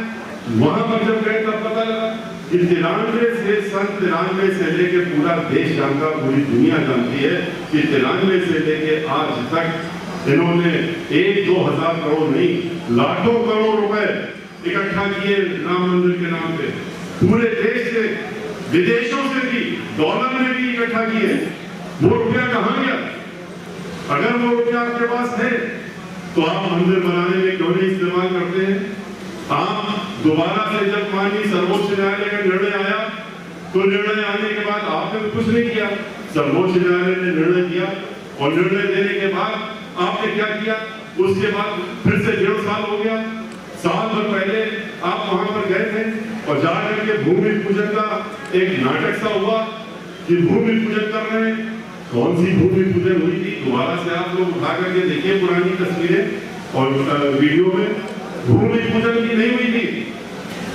वहां पर जब गए तब पता लगा कि 93 से लेके पूरा देश जानता, पूरी दुनिया जानती है कि 93 से लेके आज तक इन्होंने 1-2 हजार करोड़ नहीं, लाखों करोड़ रुपए इकट्ठा किए राम मंदिर के नाम पे, पूरे देश से, विदेशों से भी, डॉलर में भी इकट्ठा किए। वो रुपया कहां गया? अगर वो रुपया आपके पास है तो आप मंदिर बनाने में क्यों नहीं इस्तेमाल करते हैं? आप दोबारा से जब माननीय सर्वोच्च न्यायालय का निर्णय आया, तो निर्णय आने के बाद आपने तो कुछ नहीं किया, सर्वोच्च न्यायालय ने निर्णय दिया, और निर्णय देने के बाद आपने क्या किया? उसके बाद फिर से 1.5 साल हो गया। साल भर पहले आप वहां पर गए थे, और जाकर के भूमि पूजन का एक नाटक सा हुआ कि भूमि पूजन कर रहे हैं। कौन सी भूमि पूजन हुई थी? दोबारा से आप लोग उठा करके देखिए पुरानी तस्वीरें और वीडियो में, भूमि पूजन की नहीं हुई थी।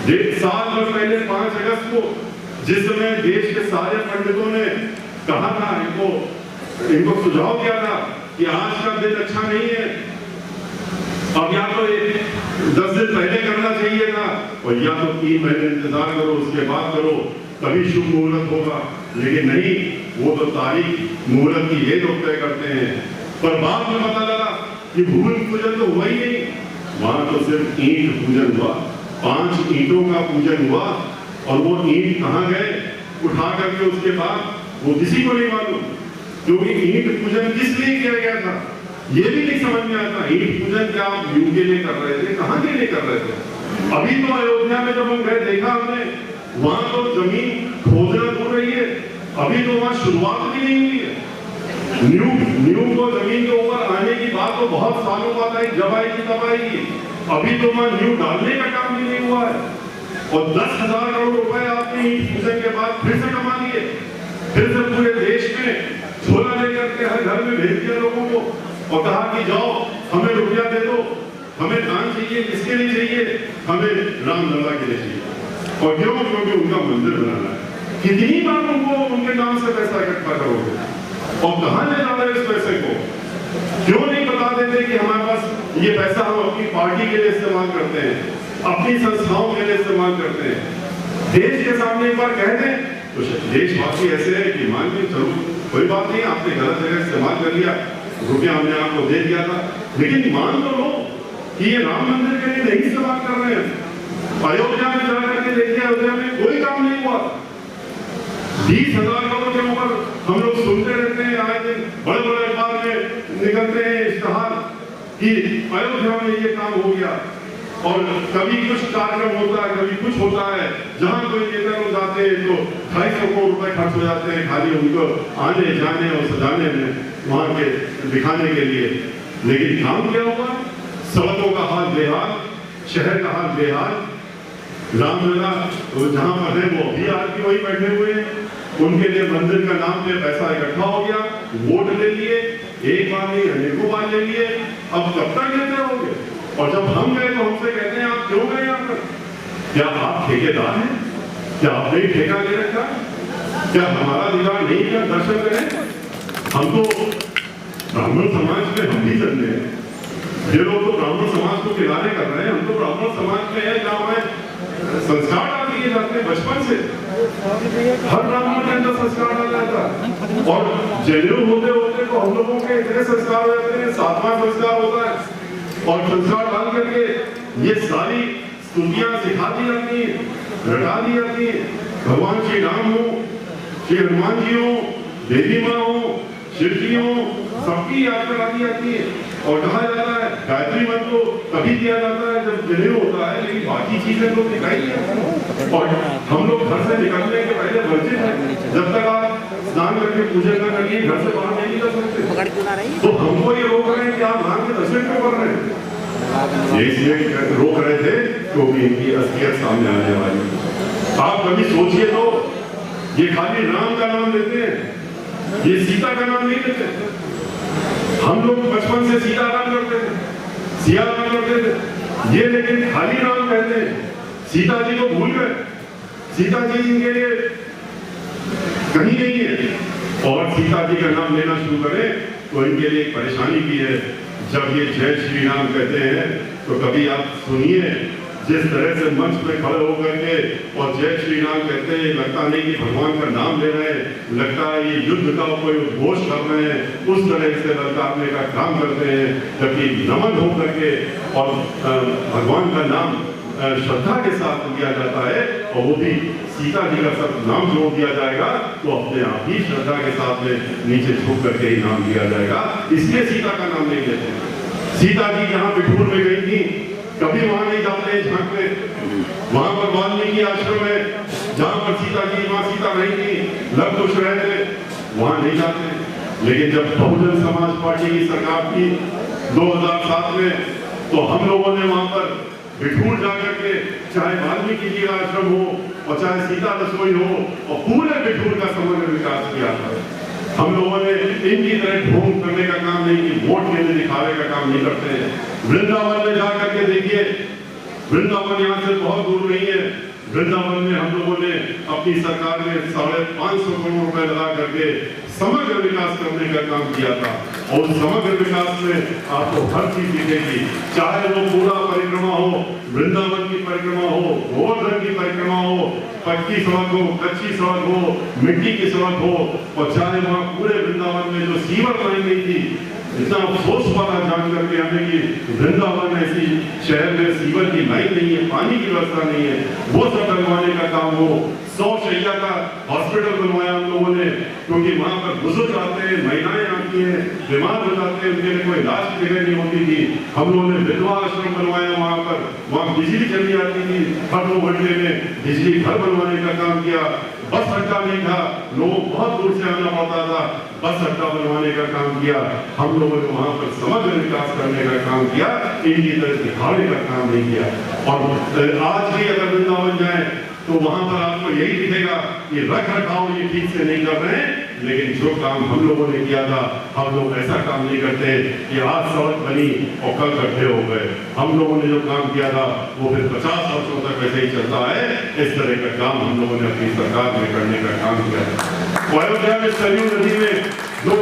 1 साल भर पहले 5 अगस्त को, जिस समय देश के सारे पंडितों ने कहा था, इनको सुझाव दिया था कि आज का दिन अच्छा नहीं है, अब या तो 10 दिन पहले करना चाहिए था, और या तो 3 महीने इंतजार करो, उसके बाद करो, तभी शुभ मुहूर्त होगा। लेकिन नहीं, वो तो तारीख मुहूर्त की ये लोग तय करते हैं। पर बाद में पता लगा कि भूमि पूजन तो हुआ ही नहीं, वहां तो सिर्फ ईंट पूजन हुआ, 5 ईंटों का पूजन हुआ, और वो ईंट कहाँ गए उठा करके उसके बाद वो किसी को नहीं मालूम, क्योंकि ईंट पूजन किस लिए किया गया था ये भी नहीं समझ में आता। ईंट पूजन क्या आप व्यू के लिए कर रहे थे, कहाँ के लिए कर रहे थे? अभी तो अयोध्या में जब हम गए देखा हमने, वहां तो जमीन खोजना हो रही है, अभी तो वहां शुरुआत भी नहीं हुई है। न्यू को जमीन के ऊपर आने की बात तो बहुत सालों बाद आई, जब आएगी तब आएगी, अभी तो वहां न्यू डालने का काम भी नहीं हुआ है। और 10,000 करोड़ रुपए आपने ईंट पूजन के बाद फिर से कमा लिए, फिर से पूरे देश में झोला लेकर के हर घर में भेज दिया लोगों को, और कहा कि जाओ हमें रुपया दे दो, हमें दान चाहिए, किसके लिए चाहिए? हमें रामलला के लिए चाहिए। और क्यों? क्योंकि उनका मंदिर बनाना है। कितनी बार उनको उनके नाम से पैसा इकट्ठा करोगे और कहां ले जा रहे इस पैसे को? क्यों नहीं बता देते कि हमारे पास ये पैसा हम अपनी पार्टी के लिए इस्तेमाल करते हैं, अपनी संस्थाओं के लिए इस्तेमाल करते हैं? देश के सामने एक बार कह दें तो देशवासी ऐसे है कि मान के चलो कोई बात नहीं, आपने गलत जगह इस्तेमाल कर लिया, रुपया हमने आपको दे दिया था, लेकिन मान तो लो कि ये राम मंदिर के लिए नहीं इस्तेमाल कर रहे हैं। अयोध्या में जाकर के देखिए, अयोध्या में कोई काम नहीं हुआ। 20,000 करोड़ के ऊपर हम लोग सुनते रहते हैं, आए दिन बड़े बड़े अखबार में निकलते हैं इश्तहार कि अयोध्या में ये काम हो गया। और कभी कुछ कार्यक्रम होता है, कभी कुछ होता है, जहां कोई नेता लोग जाते हैं तो 250 करोड़ रुपए खर्च हो जाते हैं खाली उनको आने जाने और सजाने में, वहां के दिखाने के लिए। लेकिन काम क्या हुआ? सड़कों का हाल बेहाल, शहर का हाल बेहाल। रामलला जहां पर है वो अभी आके वही बैठे हुए हैं, उनके लिए मंदिर का नाम पे पैसा इकट्ठा हो गया, वोट ले लिए, एक बार नहीं अनेकों बार ले लिए। अब कब तक लेते रहोगे? और जब हम गए तो हमसे कहते हैं आप क्यों गए यहाँ पर? क्या आप ठेकेदार हैं? क्या आपने ठेका ले रखा? क्या हमारा अधिकार नहीं क्या दर्शन करें? हम तो ब्राह्मण समाज में हम भी जन्मे हैं, ये लोग तो ब्राह्मण समाज को किनारे कर रहे हैं। हम तो ब्राह्मण समाज में है जहाँ हमें संस्कार डाल दिए जाते हैं बचपन से, हर ब्राह्मण के अंदर संस्कार डाला जाता है। और जनेऊ होते होते तो हम लोगों के इतने संस्कार हो जाते हैं, 7वां संस्कार होता है। और संस्कार डाल करके ये सारी स्तुतियां सिखा दी जाती हैं, रटा दी जाती हैं। भगवान श्री राम हो, श्री हनुमान जी हो, देवी माँ हो, शिव जी हो, सबकी याद करा दी जाती है। और कहा जाता है गायत्री मंत्र तो तभी दिया जाता है जब जनेऊ होता है, लेकिन बाकी चीजें तो दिखाई नहीं। और हम लोग घर से निकलने के पहले वर्जित हैं, जब तक आप स्नान करके पूजा न करिए घर से बाहर नहीं निकल सकते। तो हमको ये रोक रहे हैं कि आप राम के दर्शन क्यों कर रहे हैं? ये इसलिए रोक रहे थे क्योंकि इनकी असलियत सामने आने वाली। आप कभी सोचिए तो ये खाली राम का नाम लेते हैं, ये सीता का नाम नहीं लेते। हम लोग बचपन से सीताराम करते थे, सियाराम करते थे, ये लेकिन खाली राम कहते हैं। सीता जी को भूल गए, सीता जी इनके लिए कहीं नहीं है। और सीता जी का नाम लेना शुरू करें तो इनके लिए एक परेशानी भी है। जब ये जय श्री राम कहते हैं तो कभी आप सुनिए जिस तरह से मंच पे खड़े होकर के और जय श्री राम कहते हैं, लगता नहीं कि भगवान का नाम ले रहे हैं, लगता है ये युद्ध का कोई उद्घोष कर रहे हैं, उस तरह से ललकारने का काम करते हैं। जबकि नमन होकर के और भगवान का नाम श्रद्धा के साथ लिया जाता है, और वो भी सीता जी का सब नाम जोड़ दिया जाएगा तो अपने आप ही श्रद्धा के साथ में नीचे झुक करके ही नाम लिया जाएगा। इसलिए सीता का नाम नहीं लेते। सीता जी जहाँ बिठूर में गई थी, कभी वहां नहीं जाते झांकते। वहां पर वाल्मीकि आश्रम है जहां पर सीता जी, मां सीता नहीं थी, लव कुश रहे थे, वहां नहीं जाते। लेकिन जब बहुजन समाज पार्टी की सरकार थी 2007 में, तो हम लोगों ने वहां पर बिठूर जाकर के, चाहे वाल्मीकि जी का आश्रम हो और चाहे सीता रसोई हो, और पूरे बिठूर का समग्र विकास किया था। हम लोगों ने इनकी तरह ढोंग करने का काम नहीं की, वोट के लिए दिखावे का काम नहीं करते हैं। वृंदावन में जाकर के देखिए, वृंदावन यहाँ से बहुत दूर नहीं है। वृंदावन में हम लोगों ने अपनी सरकार में 550 करोड़ रुपए लगा करके समग्र विकास करने का काम किया था। और समग्र विकास में आपको हर चीज दिखेगी, चाहे वो पूरा परिक्रमा हो, वृंदावन की परिक्रमा हो, गोवर्धन की परिक्रमा हो, पक्की सड़क हो, कच्ची सड़क हो, मिट्टी की सड़क हो, और चाहे वहाँ पूरे वृंदावन में जो सीवर लाइन नहीं थी, इतना अफसोस वाला जान करके हमें कि वृंदावन ऐसी शहर में सीवर की लाइन नहीं है, पानी की व्यवस्था नहीं है, वो सब डलवाने का काम हो। 100 शैया का हॉस्पिटल बनवाया हम लोगों ने, क्योंकि वहां पर बुजुर्ग आते हैं, महिलाएं आती हैं, बीमार हो जाते हैं, उनके लिए कोई इलाज की जगह नहीं होती थी। हम लोगों ने विधवा आश्रम बनवाया वहां पर, वहां बिजली चली जाती थी, हर 2 घंटे में बिजली घर बनवाने का काम किया। बस अड्डा नहीं था, लोग बहुत दूर से आना पड़ता था, बस अड्डा बनवाने का काम किया। हम लोगों ने वहां पर समग्र विकास करने का काम किया, इनकी तरह दिखाने का काम नहीं किया। और आज भी अगर वृंदावन जाए तो वहां पर आपको यही दिखेगा कि रख रखाव ये ठीक से नहीं कर रहे हैं, लेकिन जो काम हम लोगों ने किया था, हम लोग ऐसा काम नहीं करते कि आज सड़क बनी और कल गड्ढे हो गए। हम लोगों ने जो काम किया था वो फिर 50 वर्षों तक वैसे ही चलता है। इस तरह का काम हम लोगों ने अपनी सरकार में करने का काम किया था। अयोध्या में सरयू नदी में जो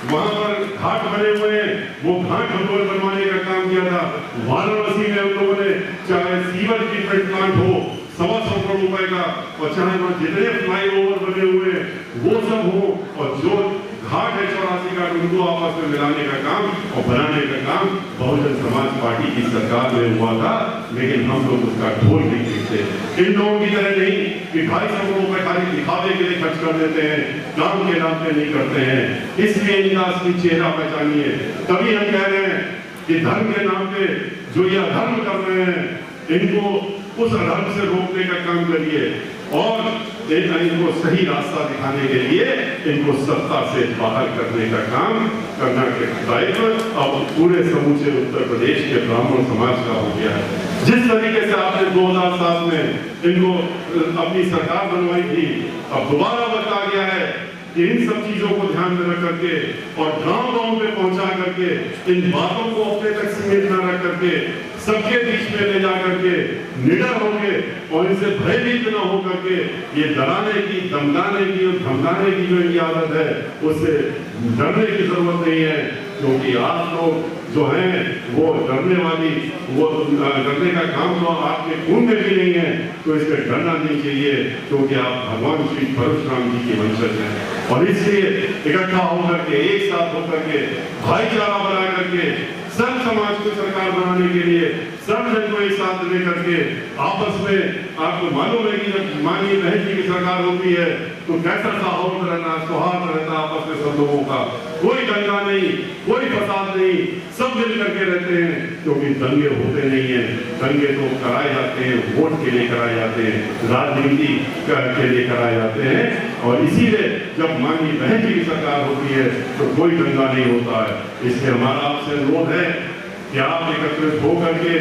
वहां पर घाट बने हुए हैं, वो घाट हम लोगों ने बनवाने का काम किया था। वाराणसी में हम लोगों ने चाहे सीवर ट्रीटमेंट प्लांट हो 125 करोड़ रुपए का, और चाहे वहां जितने फ्लाईओवर बने हुए हैं वो सब हो, और जो घाट है 84 घाट उनको आपस में मिलाने का काम और बनाने का काम बहुजन समाज पार्टी की सरकार में हुआ था। लेकिन हम लोग उसका ढोल नहीं पीटते। इन लोगों की तरह नहीं कि 250 करोड़ रुपए खाली दिखावे के लिए खर्च कर देते हैं, काम के नाम पे नहीं करते हैं। इसलिए इनका असली चेहरा पहचानिए। तभी हम कह रहे हैं कि धर्म के नाम पे जो ये अधर्म कर रहे हैं, इनको उस अधर्म से रोकने का काम करिए, और इनको सही रास्ता दिखाने के लिए इनको सत्ता से बाहर करने का काम करना के दायित्व अब पूरे समूचे उत्तर प्रदेश के ब्राह्मण समाज का हो गया है। जिस तरीके से आपने 2007 में इनको अपनी सरकार बनवाई थी, अब दोबारा वक्त आ गया है कि इन सब चीजों को ध्यान में रख करके और गांव-गांव में पहुंचा करके इन बातों को अपने तक सीमित न रख करके सबके बीच में ले जा करके निडर होंगे और इनसे भयभीत न हो करके ये डराने की, धमकाने की और धमकाने की जो इनकी आदत है, उससे डरने की जरूरत नहीं है। क्योंकि आप लोग जो हैं वो डरने वाली, वो डरने का काम तो आपके खून में भी नहीं है, तो इससे डरना नहीं चाहिए, क्योंकि आप भगवान श्री परशुराम जी के वंशज हैं। और इसलिए इकट्ठा होकर के, एक साथ होकर के, भाईचारा बना करके, सब समाज को सरकार बनाने के लिए सब जन को एक साथ लेकर के आपस में, आपको मालूम है कि जब माननीय बहन जी की सरकार होती है तो कैसा सौहार्द रहना, सौहार्द रहता आपस में सब लोगों का, कोई दंगा नहीं, कोई फसाद नहीं, सब मिल करके रहते हैं। क्योंकि दंगे होते नहीं है, दंगे तो कराए जाते हैं, वोट के लिए कराए जाते हैं, राजनीति के लिए कराए जाते हैं। और इसीलिए जब माननीय बहन जी की सरकार होती है तो कोई दंगा नहीं होता है। इसलिए हमारा आपसे अनुरोध है कि आप एकत्रित होकर के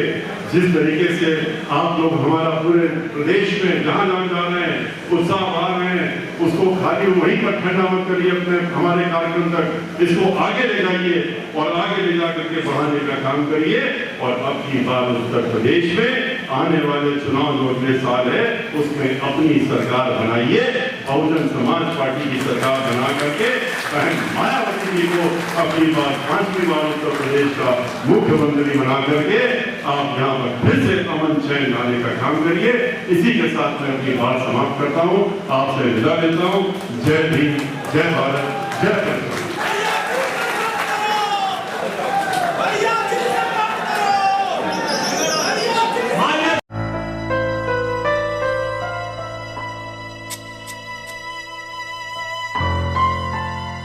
जिस तरीके से आप लोग हमारा पूरे प्रदेश में जहां जहां जा रहे हैं, उत्साह आ रहे हैं, उसको खाली वहीं पर ठंडा मत करिए, अपने हमारे कार्यक्रम तक इसको आगे ले जाइए और आगे ले जा करके बढ़ाने का काम करिए। और अब की बार उत्तर प्रदेश में आने वाले चुनाव जो अगले साल है उसमें अपनी सरकार बनाइए, बहुजन समाज पार्टी की सरकार बना करके बहन मायावती जी को अपनी बार 5वीं बार उत्तर प्रदेश का मुख्यमंत्री बना करके आप यहाँ पर फिर से अमन चैन लाने का काम करिए। इसी के साथ मैं अपनी बात समाप्त करता हूँ, आपसे विदा लेता हूँ। जय भीम, जय भारत, जय भारत।